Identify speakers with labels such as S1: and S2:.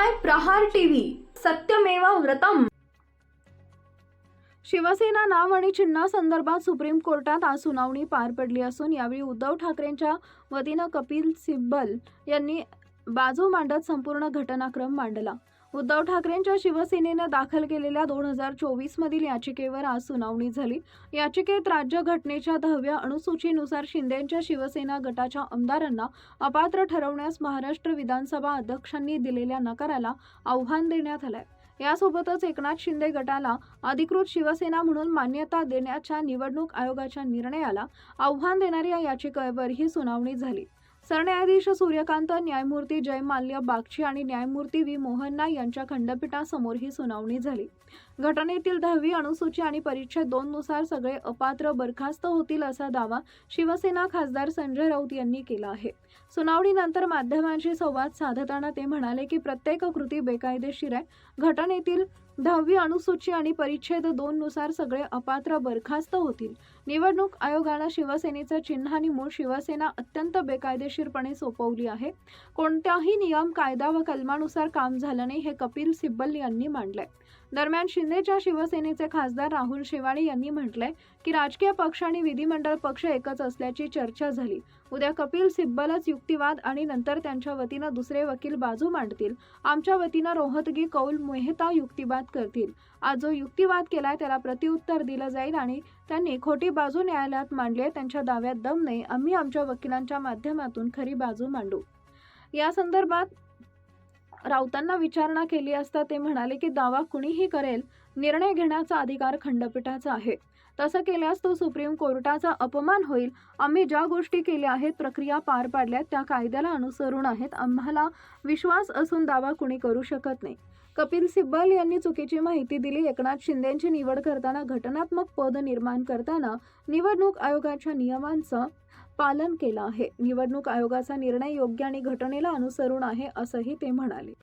S1: पाहताय प्रहार टीव्ही, सत्यमेव व्रतम। शिवसेना नाव आणि चिन्हासंदर्भात सुप्रीम कोर्टात आज सुनावणी पार पडली असून यावेळी उद्धव ठाकरेंच्या वतीनं कपिल सिब्बल यांनी बाजू मांडत संपूर्ण घटनाक्रम मांडला। उद्धव ठाकरेंच्या शिवसेनेने दाखल केलेल्या 2024 मधील याचिकेवर आज सुनावणी झाली। याचिकेत राज्य घटनेच्या 10व्या अनुसूचीनुसार शिंदेंच्या शिवसेना गटाच्या आमदारांना अपात्र ठरवण्यास महाराष्ट्र विधानसभा अध्यक्षांनी दिलेल्या नकाराला आव्हान देण्यात आलंय। यासोबतच एकनाथ शिंदे गटाला अधिकृत शिवसेना म्हणून मान्यता देण्याच्या निवडणूक आयोगाच्या निर्णयाला आव्हान देणाऱ्या याचिकेवर ही सुनावणी झाली। सरन्यायाधीश सूर्यकांत, न्यायमूर्ती जय माल्य बागची आणि न्यायमूर्ती व्ही मोहन्ना यांच्या खंडपीठासमोर ही सुनावणी झाली। घटनेतील 10वी अनुसूची आणि परिच्छेद 2 नुसार सगळे अपात्र बरखास्त होतील असा दावा शिवसेना खासदार संजय राऊत यांनी केला आहे। सुनावणीनंतर माध्यमांशी संवाद साधताना ते म्हणाले की प्रत्येक कृती बेकायदेशीर आहे। घटनेतील 10वी अनुसूची आणि परिच्छेद 2 नुसार सगळे अपात्र बरखास्त होतील। निवडणूक आयोगाला शिवसेनेचं चिन्ह आणि मूळ शिवसेना अत्यंत बेकायदेशीरपणे सोपवली आहे। कोणत्याही नियम, कायदा व कलमानुसार काम झालं नाही हे कपिल सिब्बल यांनी मांडलंय। दरम्यान शिंदेच्या शिवसेनेचे खासदार राहुल शेवाळे यांनी म्हटलंय की राजकीय पक्ष आणि विधिमंडळ पक्ष एकच असल्याची चर्चा झाली। उद्या कपिल सिब्बलच युक्तिवाद आणि नंतर त्यांच्या वतीनं दुसरे वकील बाजू मांडतील। आमच्या वतीनं रोहतगी, कौल, मेहता युक्तिवाद करतील। आज जो युक्तिवाद केलाय त्याला प्रत्युत्तर दिलं जाईल आणि त्यांनी खोटी बाजू न्यायालयात मांडली आहे। त्यांच्या दाव्यात दम नाही। आम्ही आमच्या वकिलांच्या माध्यमातून खरी बाजू मांडू। या संदर्भात राऊतांना विचारणा केली असता ते म्हणाले की दावा कुणीही करेल, निर्णय घेण्याचा अधिकार खंडपीठाचा आहे। तसं केल्यास तो सुप्रीम कोर्टाचा अपमान होईल। आम्ही ज्या गोष्टी केल्या आहेत, प्रक्रिया पार पाडल्यात त्या कायद्याला अनुसरून आहेत। आम्हाला विश्वास असून दावा कुणी करू शकत नाही। कपिल सिब्बल यांनी चुकीची माहिती दिली। एकनाथ शिंदेंची निवड करताना घटनात्मक पद निर्माण करताना निवडणूक आयोगाच्या नियमांचं पालन केलं आहे। निवडणूक आयोगाचा निर्णय योग्य आणि घटनेला अनुसरून आहे असंही ते म्हणाले।